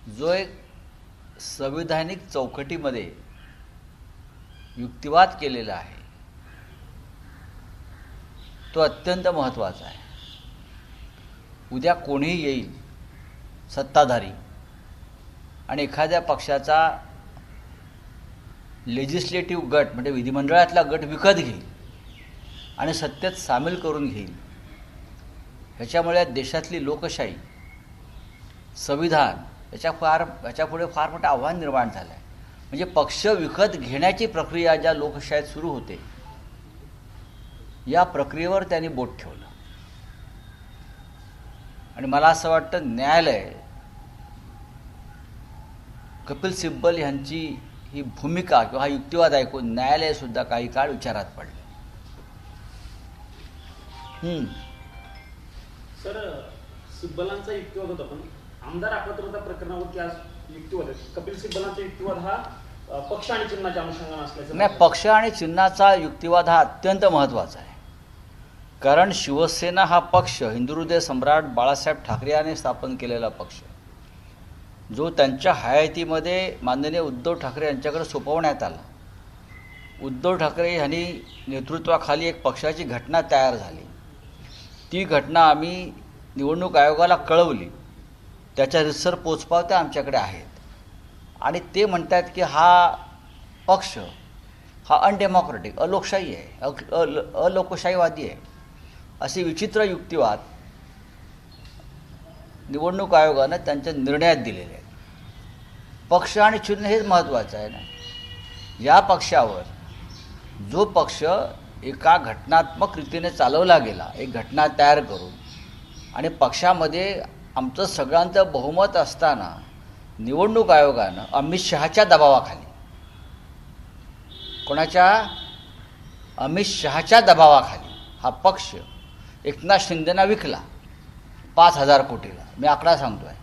जो एक संविधानिक चौकटीमध्ये युक्तिवाद केलेला आहे तो अत्यंत महत्त्वाचा आहे. उद्या कोणीही येईल सत्ताधारी आणि एखाद्या पक्षाचा लेजिस्लेटिव्ह गट म्हणजे विधिमंडळातला गट विकत घेईल आणि सत्तेत सामील करून घेईल. ह्याच्यामुळे देशातली लोकशाही, संविधान याच्यापुढे फार मोठं आव्हान निर्माण झालं आहे. म्हणजे पक्ष विकत घेण्याची प्रक्रिया ज्या लोकशाहीत सुरू होते या प्रक्रियेवर त्यांनी बोट ठेवलं. आणि मला असं वाटतं न्यायालय, कपिल सिब्बल यांची ही भूमिका किंवा हा युक्तिवाद ऐकून न्यायालयसुद्धा काही काळ विचारात पडले. सर, सिब्बलांचा युक्तिवाद होता, पण आमदार अपात्रता प्रकरणावरती आज युक्तिवाद आहे. कपिल सिब्बलांचा युक्तिवाद हा पक्ष आणि चिन्हाच्या अनुषंगाने असल्याचं नाही. पक्ष आणि चिन्हाचा युक्तिवाद हा अत्यंत महत्त्वाचा आहे. कारण शिवसेना हा पक्ष हिंदुहृदय सम्राट बाळासाहेब ठाकरे यांनी स्थापन केलेला पक्ष, जो त्यांच्या हयातीमध्ये माननीय उद्धव ठाकरे यांच्याकडे सोपवण्यात आला. उद्धव ठाकरे यांनी नेतृत्वाखाली एक पक्षाची घटना तयार झाली. ती घटना आम्ही निवडणूक आयोगाला कळवली. त्याच्या रितसर पोचपावत्या आमच्याकडे आहेत. आणि ते म्हणतात की हा पक्ष हा अनडेमोक्रॅटिक, अलोकशाही आहे, अलोकशाहीवादी आहे. असे विचित्र युक्तिवाद निवडणूक आयोगानं त्यांच्या निर्णयात दिलेले आहेत. पक्ष आणि चिन्ह हेच महत्त्वाचं आहे ना. या पक्षावर जो पक्ष एका घटनात्मक रीतीने चालवला गेला, एक घटना तयार करून, आणि पक्षामध्ये आमचं सगळ्यांचं बहुमत असताना निवडणूक आयोगानं अमित शहाच्या दबावाखाली, कोणाच्या? अमित शहाच्या दबावाखाली हा पक्ष एकनाथ शिंदेना विकला 5,000 कोटीला. मी आकडा सांगतो आहे.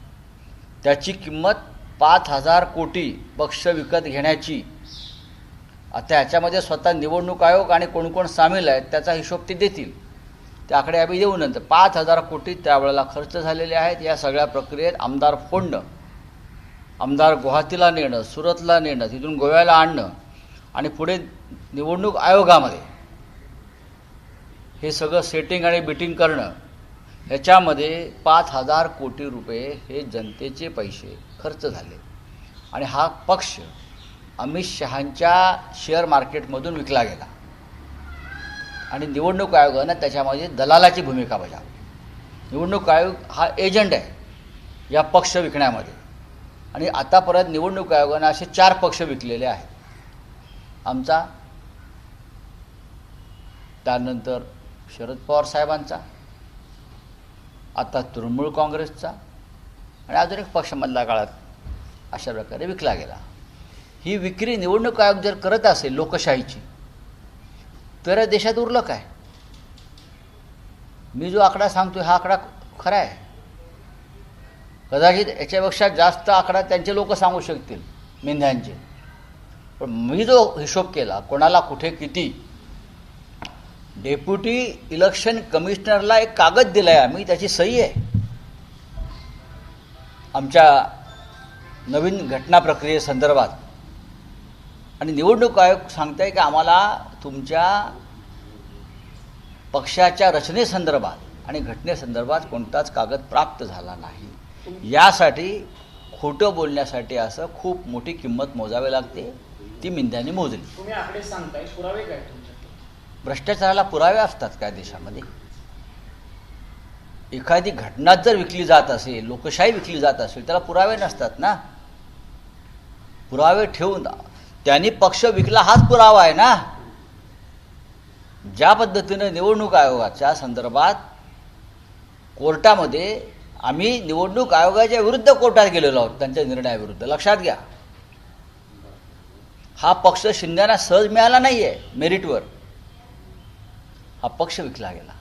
त्याची किंमत 5,000 कोटी पक्ष विकत घेण्याची. आता ह्याच्यामध्ये स्वतः निवडणूक आयोग आणि कोण कोण सामील आहेत त्याचा हिशोब ते देतील. ते आकडे आम्ही देऊ नंतर. 5,000 कोटी त्यावेळेला खर्च झालेले आहेत. या सगळ्या प्रक्रियेत आमदार फोडणं, आमदार गुवाहाटीला नेणं, सुरतला नेणं, तिथून गोव्याला आणणं आणि पुढे निवडणूक आयोगामध्ये हे सगळं सेटिंग आणि बिटिंग करणं, ह्याच्यामध्ये 5,000 कोटी रुपये हे जनतेचे पैसे खर्च झाले. आणि हा पक्ष अमित शहांच्या शेअर मार्केटमधून विकला गेला. आणि निवडणूक आयोगानं त्याच्यामध्ये दलालाची भूमिका बजावली. निवडणूक आयोग हा एजंट आहे या पक्ष विकण्यामध्ये. आणि आतापर्यंत निवडणूक आयोगानं असे 4 पक्ष विकलेले आहेत. आमचा, त्यानंतर शरद पवार साहेबांचा, आता तृणमूल काँग्रेसचा, आणि अजून एक पक्षामधल्या काळात अशा प्रकारे विकला गेला. ही विक्री निवडणूक आयोग जर करत असेल लोकशाहीची, तर देशात उरलं काय? मी जो आकडा सांगतो हा आकडा खरा आहे. कदाचित याच्यापेक्षा जास्त आकडा त्यांचे लोक सांगू शकतील, मेंढ्यांचे. पण मी जो हिशोब केला, कोणाला कुठे किती, डेप्युटी इलेक्शन कमिशनरला एक कागद दिला आहे आम्ही, त्याची सही आहे. आमच्या नवीन घटना प्रक्रियेसंदर्भात. आणि निवडणूक आयोग सांगत आहे की आम्हाला तुमच्या पक्षाच्या रचनेसंदर्भात आणि घटनेसंदर्भात कोणताच कागद प्राप्त झाला नाही. यासाठी खोटं बोलण्यासाठी असं खूप मोठी किंमत मोजावी लागते. ती मिंद्यांनी मोजली. तुम्ही आकडे सांगताय, पुरावे काय तुमच्याकडे? भ्रष्टाचाराला पुरावे असतात काय देशामध्ये? एखादी घटना जर विकली जात असेल, लोकशाही विकली जात असेल, त्याला पुरावे नसतात ना. पुरावे ठेवून त्यांनी पक्ष विकला हाच पुरावा आहे ना. ज्या पद्धतीनं निवडणूक आयोगाच्या संदर्भात कोर्टामध्ये आम्ही निवडणूक आयोगाच्या विरुद्ध कोर्टात गेलेलो आहोत त्यांच्या निर्णयाविरुद्ध. लक्षात घ्या, हा पक्ष शिंदेना सहज मिळाला नाही आहे मेरिटवर. हा पक्ष विकला गेला,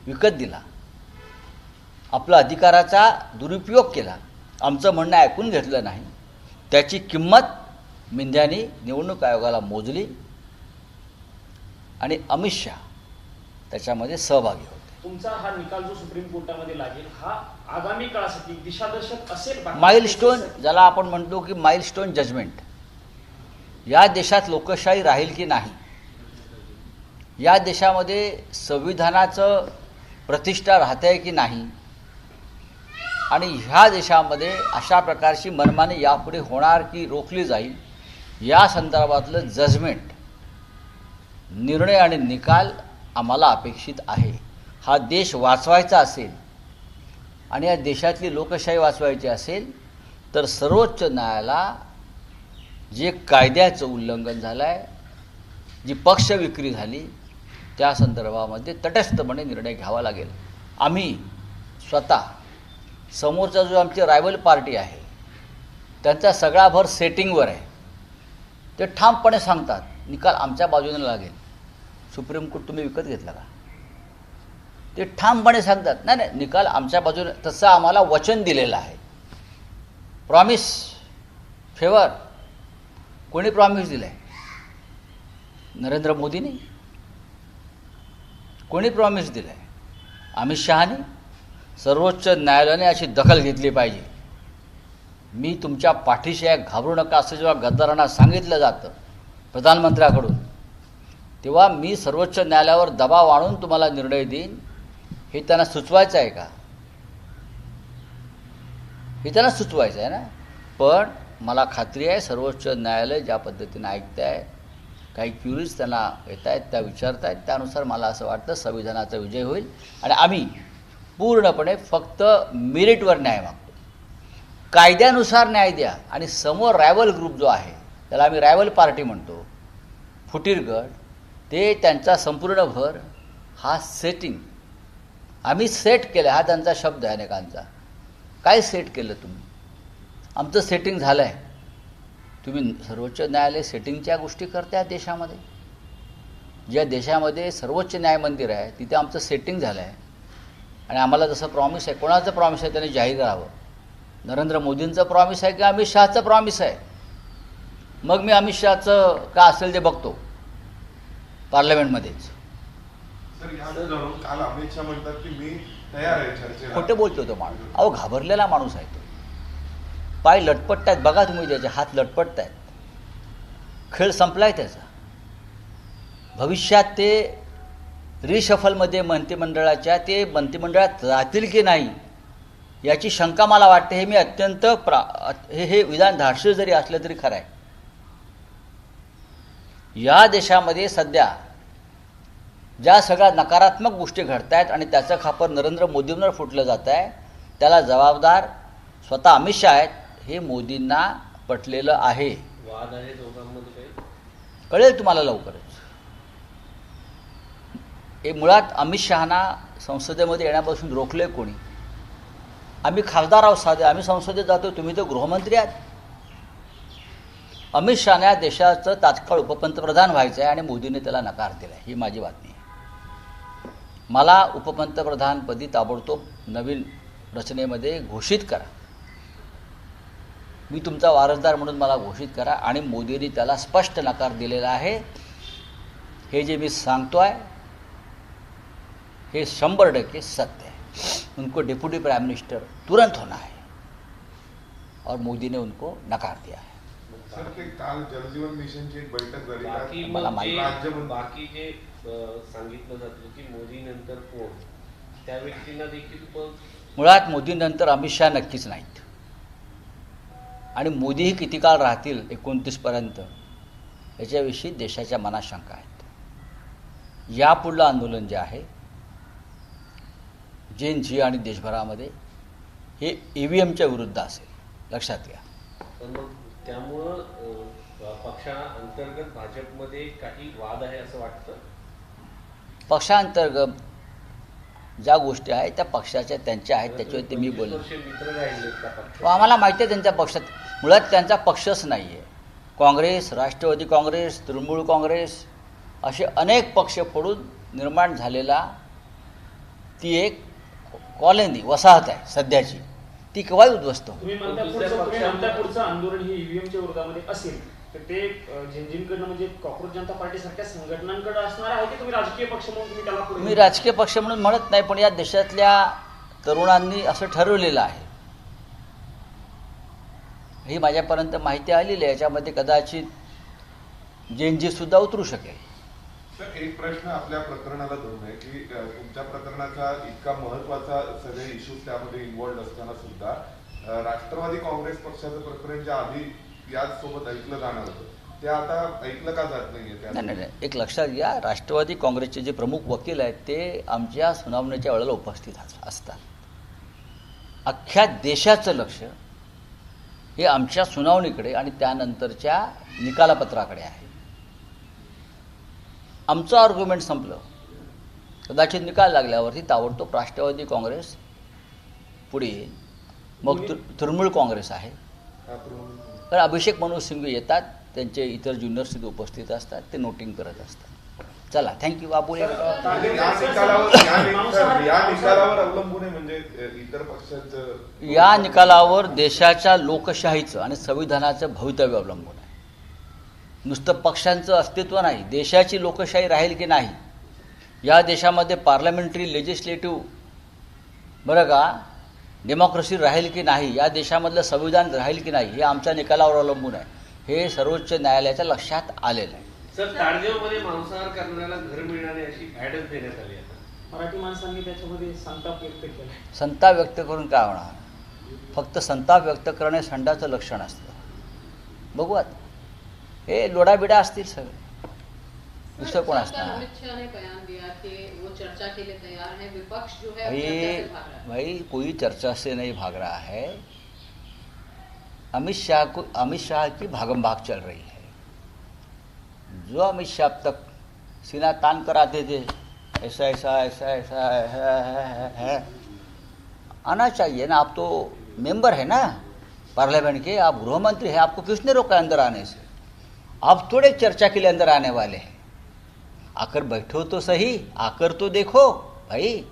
विकत दिला, आपला अधिकाराचा दुरुपयोग केला, आमचं म्हणणं ऐकून घेतलं नाही. त्याची किंमत मिंद्यांनी निवडणूक आयोगाला मोजली आणि अमित शहा त्याच्यामध्ये सहभागी होते. तुमचा हा निकाल जो सुप्रीम कोर्टामध्ये लागेल हा आगामी काळासाठी दिशादर्शक असेल? माइलस्टोन ज्याला आपण म्हणतो की माइलस्टोन जजमेंट, या देशात लोकशाही राहील की नाही, या देशामध्ये संविधानाचं प्रतिष्ठा राहते की नाही, आणि ह्या देशामध्ये अशा प्रकारची मनमानी यापुढे होणार की रोखली जाईल, या संदर्भातलं जजमेंट, निर्णय आणि निकाल आम्हाला अपेक्षित आहे. हा देश वाचवायचा असेल आणि या देशातली लोकशाही वाचवायची असेल तर सर्वोच्च न्यायालयाला जे कायद्याचं उल्लंघन झालं आहे, जी पक्षविक्री झाली, त्या संदर्भामध्ये तटस्थपणे निर्णय घ्यावा लागेल. आम्ही स्वतः समोरचा जो आमची रायव्हल पार्टी आहे त्यांचा सगळा भर सेटिंगवर आहे. ते ठामपणे सांगतात निकाल आमच्या बाजूने लागेल. सुप्रीम कोर्ट तुम्ही विकत घेतला का? ते ठामपणे सांगतात नाही नाही निकाल आमच्या बाजूने, तसं आम्हाला वचन दिलेलं आहे. प्रॉमिस, फेवर कोणी प्रॉमिस दिलं आहे? नरेंद्र मोदींनी. कोणी प्रॉमिस दिलं आहे? अमित शहानी. सर्वोच्च न्यायालयाने अशी दखल घेतली पाहिजे. मी तुमच्या पाठीशी आहे, घाबरू नका, असं जेव्हा गद्दारांना सांगितलं जातं प्रधानमंत्र्याकडून, तेव्हा मी सर्वोच्च न्यायालयावर दबाव आणून तुम्हाला निर्णय देईन, हे त्यांना सुचवायचं आहे का? हे त्यांना सुचवायचं आहे ना. पण मला खात्री आहे सर्वोच्च न्यायालय ज्या पद्धतीनं ऐकत आहे, काही क्युरीज त्यांना येत आहेत, त्या विचारत आहेत, त्यानुसार मला असं वाटतं संविधानाचा विजय होईल आणि आम्ही पूर्णपणे फक्त मेरिटवर न्याय मागतो. कायद्यानुसार न्याय द्या. आणि समोर रायव्हल ग्रुप जो आहे, त्याला आम्ही रायव्हल पार्टी म्हणतो, फुटीर गट, ते त्यांचा संपूर्ण भर हा सेटिंग, आम्ही सेट केलं, हा त्यांचा शब्द आहे अनेकांचा. काय सेट केलं तुम्ही? आमचं सेटिंग झालं आहे. तुम्ही सर्वोच्च न्यायालय सेटिंगच्या गोष्टी करताय देशामध्ये. ज्या देशामध्ये सर्वोच्च न्याय मंदिर आहे तिथे आमचं सेटिंग झालं आहे. आणि आम्हाला जसं प्रॉमिस आहे, कोणाचं प्रॉमिस आहे त्याने जाहीर करावं. नरेंद्र मोदींचं प्रॉमिस आहे की अमित शहाचं प्रॉमिस आहे? मग मी अमित शहाचं का असेल ते बघतो पार्लमेंटमध्येच. काल अमित शहा म्हणतात की मी तयार आहे चर्चेला. खोटे बोलतो तो माणूस. अहो घाबरलेला माणूस आहे तो. पाय लटपटत आहेत बघा तुम्ही, त्याचे हात लटपटत आहेत. खेळ संपलाय त्याचा. भविष्यात ते रिशफलमध्ये मंत्रिमंडळाच्या ते मंत्रिमंडळात राहतील की नाही याची शंका मला वाटते. हे मी अत्यंत हे विधान धाडसी जरी असलं तरी खरं आहे. या देशामध्ये सध्या ज्या सगळ्या नकारात्मक गोष्टी घडत आहेत आणि त्याचं खापर नरेंद्र मोदींवर फुटलं जात आहे, त्याला जबाबदार स्वतः अमित शहा आहेत. हे मोदींना पटलेलं आहे. वाद आहे दोघांमध्ये काही? कळेल तुम्हाला लवकरच. हे मुळात अमित शहाना संसदेमध्ये येण्यापासून रोखले कोणी? आम्ही खासदार आहोत साधे, आम्ही संसदेत जातो, तुम्ही तर गृहमंत्री आहात. अमित शहाने या देशाचं तात्काळ उपपंतप्रधान व्हायचं आहे आणि मोदींनी त्याला नकार दिला आहे. ही माझी बातमी आहे. मला उपपंतप्रधानपदी ताबडतोब नवीन रचनेमध्ये घोषित करा. मी तुमचा वारसदार म्हणून मला घोषित करा. आणि मोदींनी त्याला स्पष्ट नकार दिलेला आहे. हे जे मी सांगतो आहे हे 100% सत्य है. उनको डिप्टी प्राइम मिनिस्टर तुरंत होना है और मोदी ने उनको नकार दिया है. सर ते काल जलजीवन मिशनची एक बैठक झाली. बाकी जे सांगितलं जातं की मोदी नंतर कोण, त्या व्यक्तींना देखील मुळात मोदीनंतर अमित शहा नक्कीच नाहीत. आणि मोदीही किती काळ राहतील 29 पर्यंत याच्याविषयी देशाच्या मनात शंका आहेत. यापुढलं आंदोलन जे आहे JNG आणि देशभरामध्ये हे EVMच्या विरुद्ध असेल, लक्षात घ्या. मग त्यामुळं पक्षांतर्गत भाजपमध्ये काही वाद आहे असं वाटतं? पक्षांतर्गत ज्या गोष्टी आहेत त्या पक्षाच्या त्यांच्या आहेत, त्याच्यावरती मी बोललो. मित्र राहिले का पक्ष? आम्हाला माहिती आहे त्यांच्या पक्षात मुळात त्यांचा पक्षच नाही आहे. काँग्रेस, राष्ट्रवादी काँग्रेस, तृणमूल काँग्रेस असे अनेक पक्ष फोडून निर्माण झालेला ती एक कॉलनी वसाहत आहे सध्याची. ती केव्हा उद्ध्वस्त हो. तुम्ही म्हणता पुढचं आंदोलन हे EVMच्या विरोधामध्ये असेल तर ते झिंझिनकडनं म्हणजे कॉक्रोच जनता पार्टी सारख्या संघटनांकडे असणार आहे की तुम्ही राजकीय पक्ष म्हणून तुम्ही त्याला पुढे मी राजकीय पक्ष म्हणून म्हणत नाही, पण या देशातल्या तरुणांनी असं ठरवलेलं आहे. ही माझ्यापर्यंत माहिती आलेली आहे. याच्यामध्ये कदाचित जेनजी सुद्धा उतरू शकेल. सर, एक प्रश्न आपल्या प्रकरणाला धरून आहे की तुमच्या प्रकरणाचा इतका महत्वाचा सगळे इश्यूज त्यामध्ये इन्व्हॉल्ड असताना सुद्धा राष्ट्रवादी काँग्रेस पक्षाचं प्रकरण ज्या आधी याच सोबत ऐकलं जाणार होतं ते आता ऐकलं का जात नाहीये? नाही, एक लक्षात घ्या, राष्ट्रवादी काँग्रेसचे जे प्रमुख वकील आहेत ते आमच्या सुनावणीच्या वेळेला उपस्थित असतात. अख्ख्या देशाचं लक्ष हे आमच्या सुनावणीकडे आणि त्यानंतरच्या निकालापत्राकडे आहे. आमचं आर्ग्युमेंट संपलं, कदाचित निकाल लागल्यावरती ताबडतोब राष्ट्रवादी काँग्रेस पुढे येईल, मग तृणमूल काँग्रेस आहे. तर अभिषेक मनोज सिंघवी येतात, त्यांचे इतर ज्युनियर्स तिथे उपस्थित असतात, ते नोटिंग करत असतात. चला, थँक्यू. बाबू या निकालावर अवलंबून आहे म्हणजे इतर पक्षांचं या निकालावर देशाच्या लोकशाहीचं आणि संविधानाचं भवितव्य अवलंबून आहे. नुसतं पक्षांचं अस्तित्व नाही, देशाची लोकशाही राहील की नाही, या देशामध्ये पार्लमेंटरी लेजिस्लेटिव्ह बरं का डेमोक्रेसी राहील की नाही, या देशामधलं संविधान राहील की नाही, हे आमच्या निकालावर अवलंबून आहे. हे सर्वोच्च न्यायालयाच्या लक्षात आलेलं आहे. सर, ताडदेवमध्ये मांसाहार करणाऱ्याला घर मिळणारी अशी ॲडच देण्यात आली आहे. मराठी माणसांनी त्याच्यामध्ये संताप व्यक्त केला. संताप व्यक्त करून काय होणार? फक्त संताप व्यक्त करणे संडाचं लक्षण असतं. बघू आता, हे लोडाबिडा असतील सगळे, दुसरं कोण असणार? अमित शाह ने बयान दिया कि वो चर्चा के लिए तैयार है, विपक्ष जो है चर्चा से भाग रहा है. भाई कोई चर्चा से नहीं भाग रहा है. अमित शाह की भागम भाग चल रही है. जो अमित शाह अब तक सीना तान कर आते थे, ऐसा ऐसा ऐसा ऐसा है आना चाहिए ना. आप तो मेंबर है ना पार्लियामेंट के, आप गृह मंत्री हैं, आपको किसने रोका अंदर आने से? आप थोड़े चर्चा के लिए अंदर आने वाले हैं. आकर बैठो तो सही, आकर तो देखो भाई,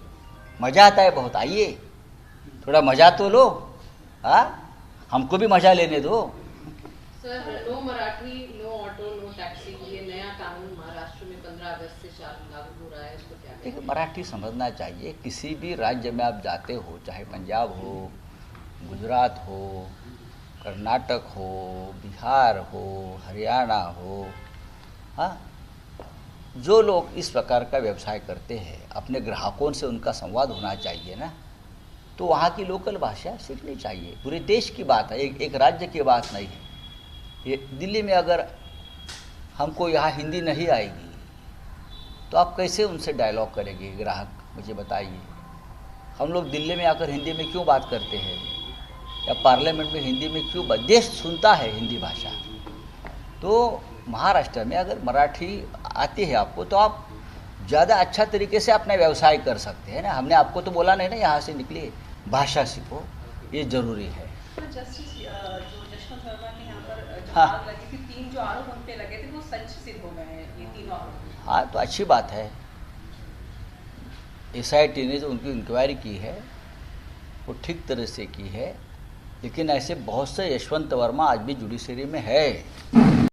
मज़ा आता है बहुत, आइए थोड़ा मज़ा तो लो. हाँ, हमको भी मज़ा लेने दो. Sir, no Marathi, no auto, no taxi, ये नया कानून महाराष्ट्र में 15 अगस्त से लागू हो रहा है, इसको क्या देखिए, कहेंगे? मराठी समझना चाहिए. किसी भी राज्य में आप जाते हो, चाहे पंजाब हो, गुजरात हो, कर्नाटक हो, बिहार हो, हरियाणा हो, हाँ, जो लोग इस प्रकार का व्यवसाय करते हैं, अपने ग्राहकों से उनका संवाद होना चाहिए ना. तो वहाँ की लोकल भाषा सीखनी चाहिए. पूरे देश की बात है, एक राज्य की बात नहीं है. ये दिल्ली में अगर हमको यहाँ हिंदी नहीं आएगी तो आप कैसे उनसे डायलॉग करेंगे? ग्राहक मुझे बताइए. हम लोग दिल्ली में आकर हिंदी में क्यों बात करते हैं, या पार्लियामेंट में हिंदी में क्यों देश सुनता है हिंदी भाषा. तो महाराष्ट्र में अगर मराठी आती है आपको, तो आप ज़्यादा अच्छा तरीके से अपना व्यवसाय कर सकते हैं ना. हमने आपको तो बोला नहीं ना यहाँ से निकलिए, भाषा सीखो, ये ज़रूरी है. जस्टिस जो जशवंत वर्मा के यहाँ पर जो हाँ. आग लगी थी, 3 जो आरोप उन पे लगे थे वो सच सिद्ध हो गए हैं, ये 3 आरोप. हाँ, तो अच्छी बात है. SIT ने जो उनकी इंक्वायरी की है वो ठीक तरह से की है, लेकिन ऐसे बहुत से यशवंत वर्मा आज भी जुडिशरी में है.